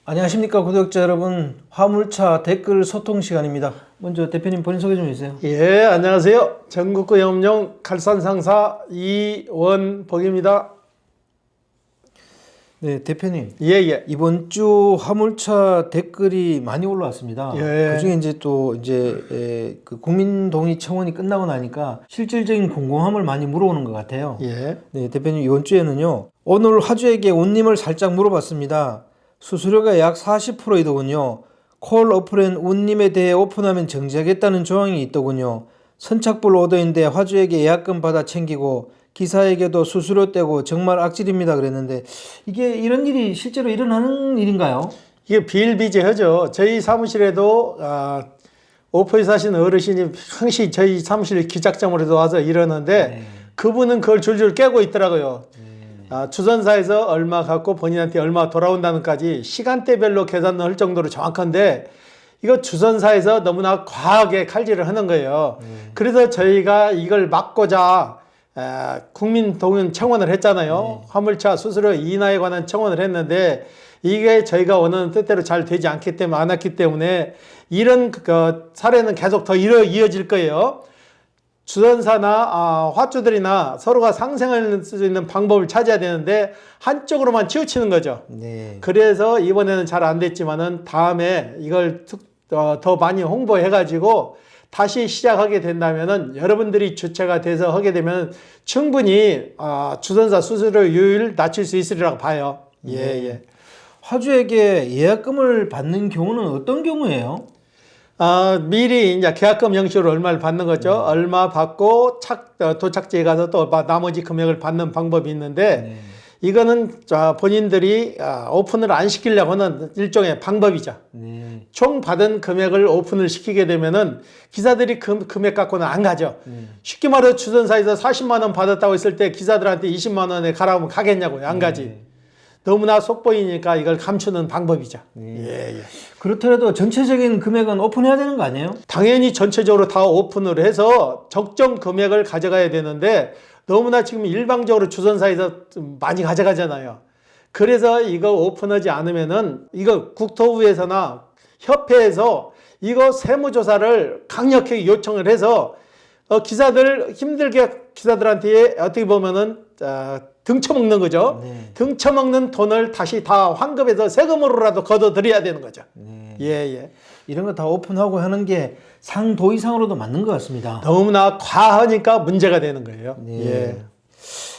안녕하십니까 구독자 여러분, 화물차 댓글 소통 시간입니다. 먼저 대표님 본인 소개 좀 해주세요. 예, 안녕하세요. 전국구 영업용 칼산상사 이원복입니다. 네, 대표님. 예. 이번 주 화물차 댓글이 많이 올라왔습니다. 예. 그중에 이제 또 그 국민동의 청원이 끝나고 나니까 실질적인 궁금함을 많이 물어오는 것 같아요. 예. 네, 대표님 이번 주에는요. 오늘 화주에게 운님을 살짝 물어봤습니다. 수수료가 약 40%이더군요. 콜 오프랜 운님에 대해 오픈하면 정지하겠다는 조항이 있더군요. 선착불 오더인데 화주에게 예약금 받아 챙기고 기사에게도 수수료 떼고 정말 악질입니다 그랬는데, 이게 이런 일이 실제로 일어나는 일인가요? 이게 비일비재하죠. 저희 사무실에도 오포에서 하시는 어르신이 항시 저희 사무실 기작점으로도 와서 이러는데 그분은 그걸 줄줄 깨고 있더라고요. 주선사에서 얼마 갖고 본인한테 얼마 돌아온다는까지 시간대별로 계산을 할 정도로 정확한데, 이거 주선사에서 너무나 과하게 칼질을 하는 거예요. 그래서 저희가 이걸 막고자 국민동의 청원을 했잖아요. 화물차 수수료 인하에 관한 청원을 했는데 이게 저희가 원하는 뜻대로 잘 되지 않았기 때문에 이런 사례는 계속 더 이어질 거예요. 주선사나 화주들이나 서로가 상생할 수 있는 방법을 찾아야 되는데 한쪽으로만 치우치는 거죠. 네. 그래서 이번에는 잘 안 됐지만은 다음에 이걸 더 많이 홍보해가지고 다시 시작하게 된다면은 여러분들이 주체가 돼서 하게 되면 충분히 주선사 수수료율 낮출 수 있으리라고 봐요. 예. 화주에게 예약금을 받는 경우는 어떤 경우예요? 미리 이제 계약금 영수를 얼마를 받는 거죠. 얼마 받고 도착지에 가서 또 나머지 금액을 받는 방법이 있는데 이거는 본인들이 오픈을 안 시키려고 하는 일종의 방법이죠. 총 받은 금액을 오픈을 시키게 되면은 기사들이 그 금액 갖고는 안 가죠. 쉽게 말해서 주선사에서 40만 원 받았다고 했을 때 기사들한테 20만 원에 가라고 하면 가겠냐고요. 안 가지. 너무나 속보이니까 이걸 감추는 방법이죠. 예. 그렇더라도 전체적인 금액은 오픈해야 되는 거 아니에요? 당연히 전체적으로 다 오픈을 해서 적정 금액을 가져가야 되는데 너무나 지금 일방적으로 주선사에서 좀 많이 가져가잖아요. 그래서 이거 오픈하지 않으면은 이거 국토부에서나 협회에서 이거 세무조사를 강력하게 요청을 해서 기사들 힘들게 기사들한테 어떻게 보면은 등쳐먹는 거죠. 등쳐먹는 돈을 다시 다 환급해서 세금으로라도 걷어들여야 되는 거죠. 예. 이런 거 다 오픈하고 하는 게 상도이상으로도 맞는 것 같습니다. 너무나 과하니까 문제가 되는 거예요. 예.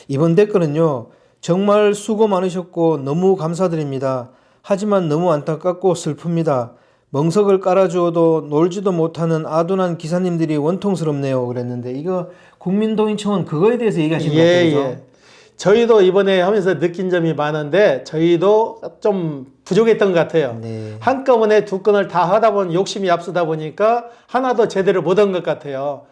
이번 댓글은요. 정말 수고 많으셨고 너무 감사드립니다. 하지만 너무 안타깝고 슬픕니다. 멍석을 깔아주어도 놀지도 못하는 아둔한 기사님들이 원통스럽네요 그랬는데, 이거 국민동의 청원 그거에 대해서 얘기하시는 거죠? 예. 저희도 이번에 하면서 느낀 점이 많은데 저희도 좀 부족했던 것 같아요. 한꺼번에 두 건을 다 하다 보니 욕심이 앞서다 보니까 하나도 제대로 못한 것 같아요.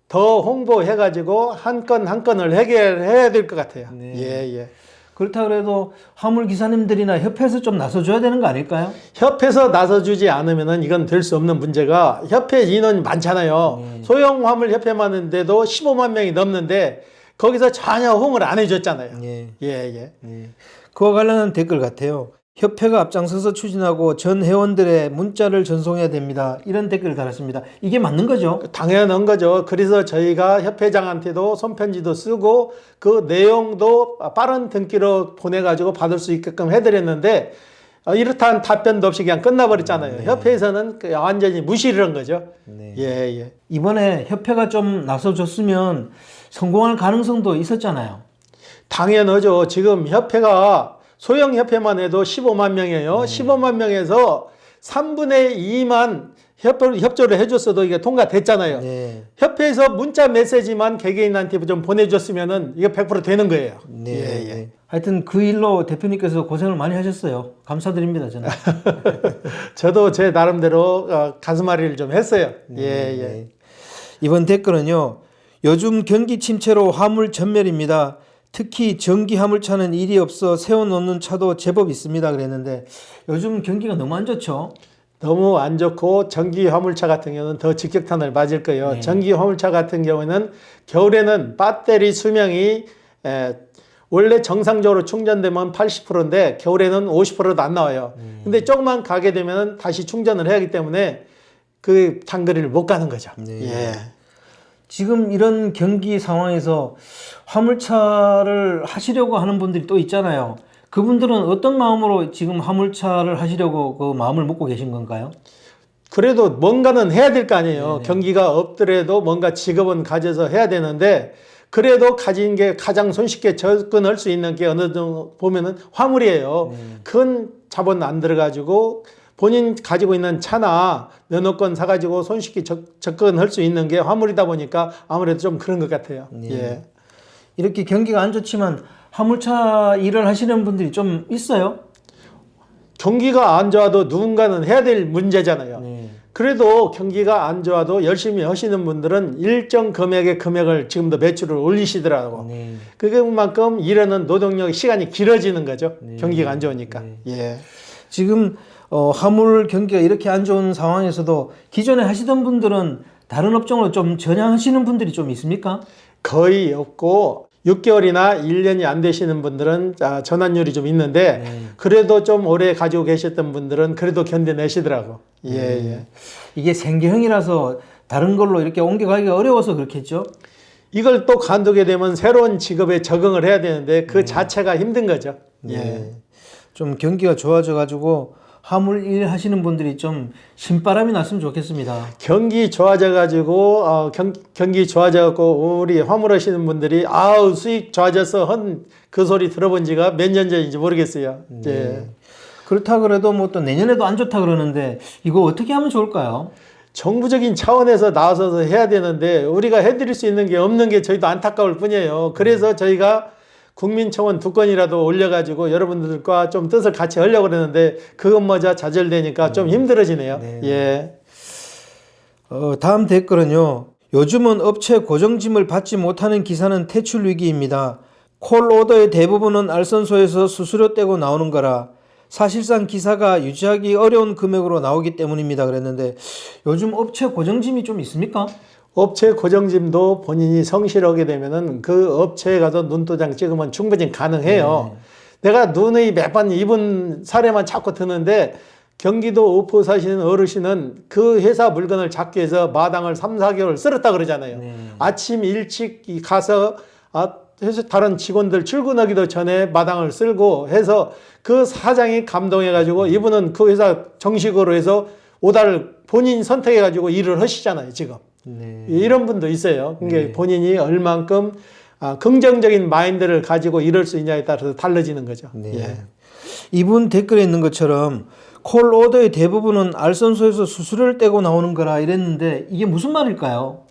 더 홍보해가지고 한 건 한 건을 해결해야 될 것 같아요. 예. 그렇다 그래도 화물 기사님들이나 협회에서 좀 나서줘야 되는 거 아닐까요? 협회에서 나서주지 않으면 이건 될 수 없는 문제가, 협회 인원이 많잖아요. 소형 화물 협회만 있는데도 15만 명이 넘는데 거기서 전혀 호응을 안 해줬잖아요. 예. 그와 관련한 댓글 같아요. 협회가 앞장서서 추진하고 전 회원들의 문자를 전송해야 됩니다. 이런 댓글을 달았습니다. 이게 맞는 거죠? 당연한 거죠. 그래서 저희가 협회장한테도 손편지도 쓰고 그 내용도 빠른 등기로 보내가지고 받을 수 있게끔 해드렸는데 이렇다는 답변도 없이 그냥 끝나버렸잖아요. 협회에서는 완전히 무시를 한 거죠. 예. 이번에 협회가 좀 나서줬으면 성공할 가능성도 있었잖아요. 당연하죠. 지금 협회가 소형 협회만 해도 15만 명이에요. 15만 명에서 3분의 2만 협조를 해줬어도 이게 통과됐잖아요. 협회에서 문자 메시지만 개개인한테 좀 보내줬으면은 이게 100% 되는 거예요. 예. 하여튼 그 일로 대표님께서 고생을 많이 하셨어요. 감사드립니다, 저는. 저도 제 나름대로 가슴앓이를 좀 했어요. 예. 이번 댓글은요. 요즘 경기 침체로 화물 전멸입니다. 특히 전기 화물차는 일이 없어 세워놓는 차도 제법 있습니다 그랬는데, 요즘 경기가 너무 안 좋죠? 너무 안 좋고 전기 화물차 같은 경우는 더 직격탄을 맞을 거예요. 전기 화물차 같은 경우는 겨울에는 배터리 수명이 원래 정상적으로 충전되면 80%인데 겨울에는 50%도 안 나와요. 근데 조금만 가게 되면 다시 충전을 해야 하기 때문에 그 장거리를 못 가는 거죠. 네. 예. 지금 이런 경기 상황에서 화물차를 하시려고 하는 분들이 또 있잖아요. 그분들은 어떤 마음으로 지금 화물차를 하시려고 그 마음을 먹고 계신 건가요? 그래도 뭔가는 해야 될 거 아니에요. 경기가 없더라도 뭔가 직업은 가져서 해야 되는데 그래도 가진 게 가장 손쉽게 접근할 수 있는 게 어느 정도 보면은 화물이에요. 큰 자본 안 들어가지고 본인 가지고 있는 차나 면허권 사가지고 손쉽게 접근할 수 있는 게 화물이다 보니까 아무래도 좀 그런 것 같아요. 예. 이렇게 경기가 안 좋지만 화물차 일을 하시는 분들이 좀 있어요? 경기가 안 좋아도 누군가는 해야 될 문제잖아요. 그래도 경기가 안 좋아도 열심히 하시는 분들은 일정 금액의 금액을 지금도 매출을 올리시더라고. 그만큼 일하는 노동력 시간이 길어지는 거죠. 경기가 안 좋으니까. 예. 지금 화물 경기가 이렇게 안 좋은 상황에서도 기존에 하시던 분들은 다른 업종으로 좀 전향하시는 분들이 좀 있습니까? 거의 없고 6개월이나 1년이 안 되시는 분들은 전환율이 좀 있는데 그래도 좀 오래 가지고 계셨던 분들은 그래도 견뎌내시더라고. 예. 이게 생계형이라서 다른 걸로 이렇게 옮겨가기가 어려워서 그렇겠죠? 이걸 또 관두게 되면 새로운 직업에 적응을 해야 되는데 그 자체가 힘든 거죠. 예. 좀 경기가 좋아져 가지고 화물 일 하시는 분들이 좀 신바람이 났으면 좋겠습니다. 경기 좋아져 가지고 경기 좋아져 갖고 우리 화물 하시는 분들이 아우 수익 좋아져서 한 그 소리 들어본 지가 몇 년 전인지 모르겠어요. 예. 그렇다 그래도 뭐 또 내년에도 안 좋다 그러는데 이거 어떻게 하면 좋을까요? 정부적인 차원에서 나서서 해야 되는데 우리가 해드릴 수 있는 게 없는 게 저희도 안타까울 뿐이에요. 그래서 저희가 국민청원 2건이라도 올려가지고 여러분들과 좀 뜻을 같이 하려고 그러는데 그것마저 좌절되니까 좀 힘들어지네요. 예. 다음 댓글은요. 요즘은 업체 고정짐을 받지 못하는 기사는 퇴출 위기입니다. 콜오더의 대부분은 알선소에서 수수료 떼고 나오는 거라 사실상 기사가 유지하기 어려운 금액으로 나오기 때문입니다. 그랬는데 요즘 업체 고정짐이 좀 있습니까? 업체 고정짐도 본인이 성실하게 되면은 그 업체에 가서 눈도장 찍으면 충분히 가능해요. 내가 눈의 몇 번 입은 사례만 자꾸 드는데 경기도 오포 사시는 어르신은 그 회사 물건을 잡기 위해서 마당을 3, 4개월 쓸었다 그러잖아요. 아침 일찍 가서 해서 다른 직원들 출근하기도 전에 마당을 쓸고 해서 그 사장이 감동해가지고 이분은 그 회사 정식으로 해서 오다를 본인 선택해가지고 일을 하시잖아요, 지금. 이런 분도 있어요. 그러니까 본인이 얼만큼 긍정적인 마인드를 가지고 이럴 수 있냐에 따라서 달라지는 거죠. 예. 이분 댓글에 있는 것처럼 콜오더의 대부분은 알선소에서 수수료를 떼고 나오는 거라 이랬는데 이게 무슨 말일까요?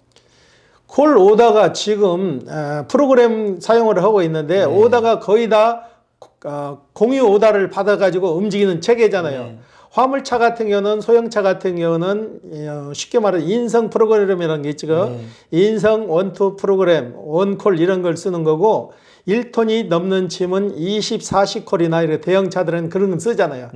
콜 오다가 지금 프로그램 사용을 하고 있는데 오다가 거의 다 공유 오다를 받아가지고 움직이는 체계잖아요. 화물차 같은 경우는 소형차 같은 경우는 쉽게 말해 인성 프로그램이라는 게 있죠. 인성 원투 프로그램, 원콜 이런 걸 쓰는 거고 1톤이 넘는 짐은 24시콜이나 이렇게 대형차들은 그런 거 쓰잖아요.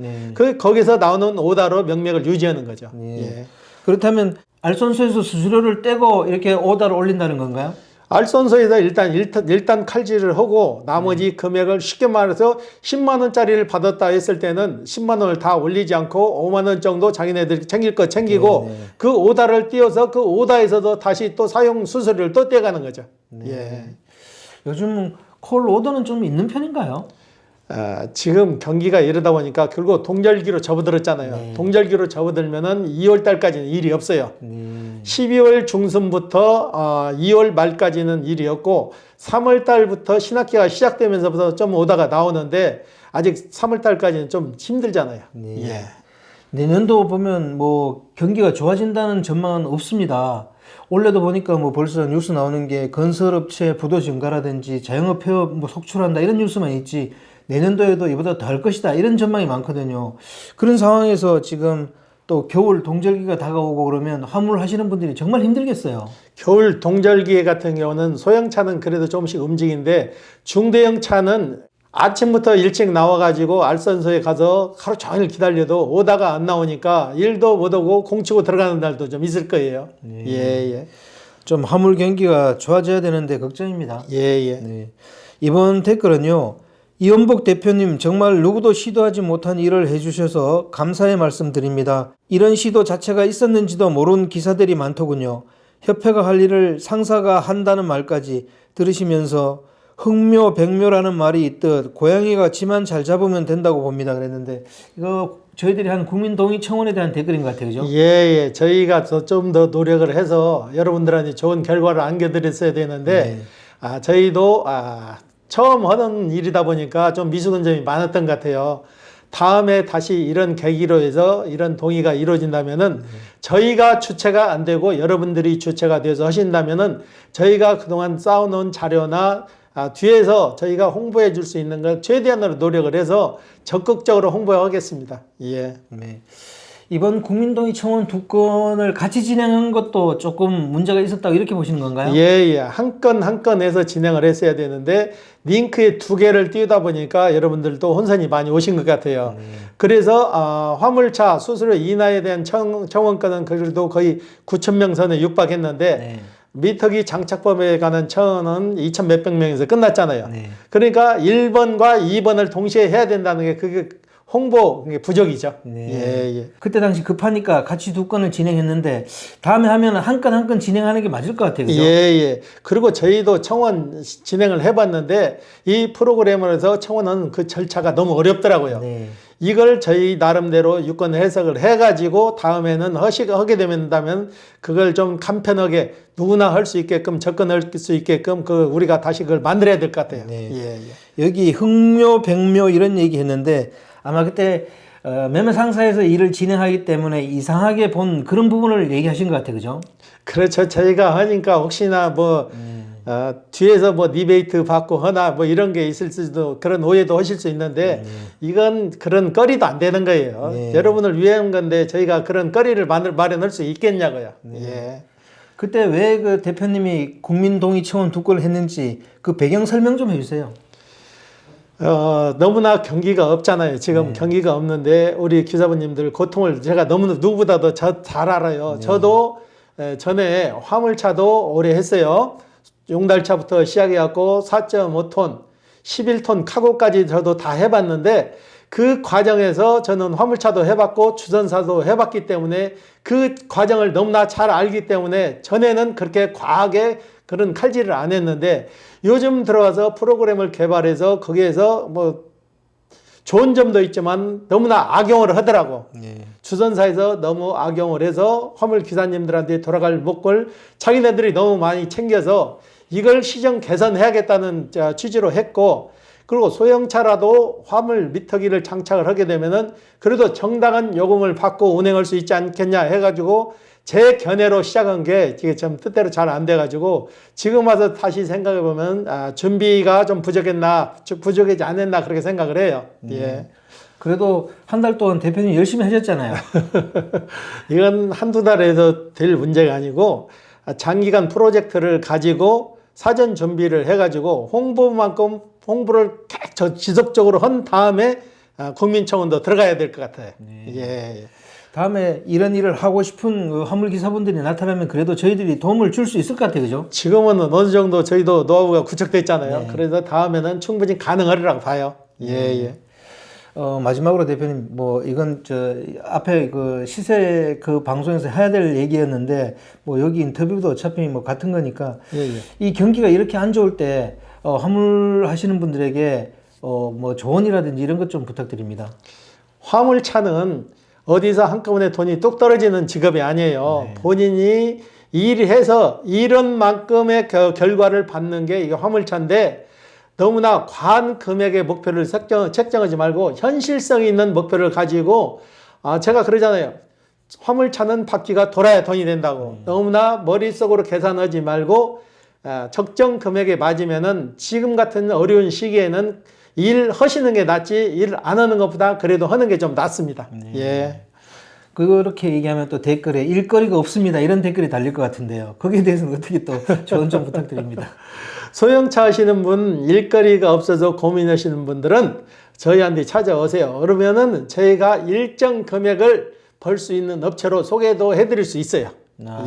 거기서 나오는 오다로 명맥을 유지하는 거죠. 예. 그렇다면 알선소에서 수수료를 떼고 이렇게 오다를 올린다는 건가요? 알선소에서 일단 칼질을 하고 나머지 금액을 쉽게 말해서 10만 원짜리를 받았다 했을 때는 10만 원을 다 올리지 않고 5만 원 정도 자기네들이 챙길 거 챙기고 그 오다를 띄워서 그 오다에서도 다시 또 사용 수수료를 또 떼가는 거죠. 예. 요즘 콜 오더는 좀 있는 편인가요? 지금 경기가 이러다 보니까 결국 동절기로 접어들었잖아요. 동절기로 접어들면은 2월 달까지는 일이 없어요. 12월 중순부터 2월 말까지는 일이었고 3월 달부터 신학기가 시작되면서부터 좀 오다가 나오는데 아직 3월 달까지는 좀 힘들잖아요. 예. 내년도 보면 뭐 경기가 좋아진다는 전망은 없습니다. 올해도 보니까 뭐 벌써 뉴스 나오는 게 건설업체 부도 증가라든지 자영업 폐업 뭐 속출한다 이런 뉴스만 있지 내년도에도 이보다 더 할 것이다 이런 전망이 많거든요. 그런 상황에서 지금 또 겨울 동절기가 다가오고 그러면 화물 하시는 분들이 정말 힘들겠어요. 겨울 동절기 같은 경우는 소형차는 그래도 조금씩 움직이는데 중대형 차는 아침부터 일찍 나와가지고 알선소에 가서 하루 종일 기다려도 오다가 안 나오니까 일도 못 오고 공치고 들어가는 날도 좀 있을 거예요. 예. 좀 화물 경기가 좋아져야 되는데 걱정입니다. 예. 네. 이번 댓글은요. 이원복 대표님 정말 누구도 시도하지 못한 일을 해주셔서 감사의 말씀드립니다. 이런 시도 자체가 있었는지도 모르는 기사들이 많더군요. 협회가 할 일을 상사가 한다는 말까지 들으시면서 흥묘백묘라는 말이 있듯 고양이가 지만 잘 잡으면 된다고 봅니다. 그랬는데 이거 저희들이 한 국민동의 청원에 대한 댓글인 것 같아요. 그죠? 예, 예. 저희가 좀 더 노력을 해서 여러분들한테 좋은 결과를 안겨드렸어야 되는데 저희도 처음 하는 일이다 보니까 좀 미숙한 점이 많았던 것 같아요. 다음에 다시 이런 계기로 해서 이런 동의가 이루어진다면은 저희가 주체가 안 되고 여러분들이 주체가 되어서 하신다면은 저희가 그동안 쌓아놓은 자료나 뒤에서 저희가 홍보해 줄 수 있는 걸 최대한으로 노력을 해서 적극적으로 홍보하겠습니다. 예. 네. 이번 국민동의 청원 2건을 같이 진행한 것도 조금 문제가 있었다고 이렇게 보시는 건가요? 예, 예. 한 건 한 건에서 진행을 했어야 되는데 링크에 2개를 띄우다 보니까 여러분들도 혼선이 많이 오신 것 같아요. 그래서 화물차 수수료 인하에 대한 청원권은 그래도 거의 9,000명 선에 육박했는데 네. 미터기 장착법에 관한 청원은 2,000 몇백 명에서 끝났잖아요. 네. 그러니까 1번과 2번을 동시에 해야 된다는 게 그게 홍보 부족이죠. 네. 예, 예. 그때 당시 급하니까 같이 2건을 진행했는데 다음에 하면 한 건 한 건 진행하는 게 맞을 것 같아요. 그죠? 예, 예. 그리고 저희도 청원 진행을 해봤는데 이 프로그램에서 청원은 그 절차가 너무 어렵더라고요. 네. 이걸 저희 나름대로 유권 해석을 해가지고 다음에는 하게 된다면 그걸 좀 간편하게 누구나 할 수 있게끔 접근할 수 있게끔 우리가 다시 그걸 만들어야 될 것 같아요. 네. 예, 예. 여기 흥묘, 백묘 이런 얘기 했는데 아마 그때 매매 상사에서 일을 진행하기 때문에 이상하게 본 그런 부분을 얘기하신 것 같아요. 그죠? 그렇죠. 저희가 하니까 혹시나 뒤에서 디베이트 받고 하나 이런 게 있을 수도 그런 오해도 하실 수 있는데 이건 그런 거리도 안 되는 거예요. 네. 여러분을 위한 건데 저희가 그런 거리를 마련할 수 있겠냐고요. 예. 그때 왜 그 대표님이 국민동의 청원 2건을 했는지 그 배경 설명 좀 해주세요. 너무나 경기가 없잖아요. 지금 경기가 없는데 우리 기사분님들 고통을 제가 너무나 누구보다도 잘 알아요. 저도 전에 화물차도 오래 했어요. 용달차부터 시작해갖고 4.5톤, 11톤 카고까지 저도 다 해봤는데 그 과정에서 저는 화물차도 해봤고 주전사도 해봤기 때문에 그 과정을 너무나 잘 알기 때문에 전에는 그렇게 과하게 그런 칼질을 안 했는데 요즘 들어와서 프로그램을 개발해서 거기에서 좋은 점도 있지만 너무나 악용을 하더라고. 주전사에서 너무 악용을 해서 화물 기사님들한테 돌아갈 목걸 자기네들이 너무 많이 챙겨서 이걸 시정 개선해야겠다는 취지로 했고 그리고 소형차라도 화물 미터기를 장착을 하게 되면은 그래도 정당한 요금을 받고 운행할 수 있지 않겠냐 해가지고 제 견해로 시작한 게 이게 좀 뜻대로 잘 안 돼가지고 지금 와서 다시 생각해 보면 준비가 좀 부족하지 않았나 그렇게 생각을 해요. 예. 그래도 한 달 동안 대표님 열심히 하셨잖아요. 이건 한두 달에서 될 문제가 아니고 장기간 프로젝트를 가지고 사전 준비를 해가지고 홍보를 지속적으로 한 다음에 국민청원도 들어가야 될 것 같아요. 예. 다음에 이런 일을 하고 싶은 그 화물기사분들이 나타나면 그래도 저희들이 도움을 줄 수 있을 것 같아요. 그죠? 지금은 어느 정도 저희도 노하우가 구축됐잖아요. 그래서 다음에는 충분히 가능하리라고 봐요. 예. 마지막으로 대표님, 이건 앞에 그 시세 그 방송에서 해야 될 얘기였는데, 여기 인터뷰도 어차피 같은 거니까, 이 경기가 이렇게 안 좋을 때, 화물 하시는 분들에게, 조언이라든지 이런 것 좀 부탁드립니다. 화물차는 어디서 한꺼번에 돈이 뚝 떨어지는 직업이 아니에요. 본인이 일해서 이런 만큼의 결과를 받는 게 이게 화물차인데, 너무나 과한 금액의 목표를 책정하지 말고 현실성 있는 목표를 가지고 제가 그러잖아요. 화물차는 바퀴가 돌아야 돈이 된다고. 너무나 머릿속으로 계산하지 말고 적정 금액에 맞으면은 지금 같은 어려운 시기에는 일 하시는 게 낫지 일 안 하는 것보다 그래도 하는 게 좀 낫습니다. 예. 그렇게 얘기하면 또 댓글에 일거리가 없습니다. 이런 댓글이 달릴 것 같은데요. 거기에 대해서는 어떻게 또 조언 좀 부탁드립니다. 소형차 하시는 분, 일거리가 없어서 고민하시는 분들은 저희한테 찾아오세요. 그러면은 저희가 일정 금액을 벌 수 있는 업체로 소개도 해드릴 수 있어요.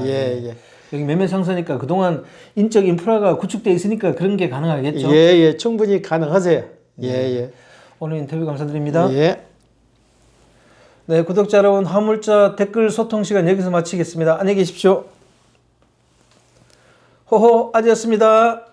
예. 여기 매매상사니까 그동안 인적 인프라가 구축돼 있으니까 그런 게 가능하겠죠. 예, 예, 충분히 가능하세요. 예, 예. 오늘 인터뷰 감사드립니다. 예. 네, 구독자 여러분, 화물자 댓글 소통 시간 여기서 마치겠습니다. 안녕히 계십시오. 호호 아지였습니다.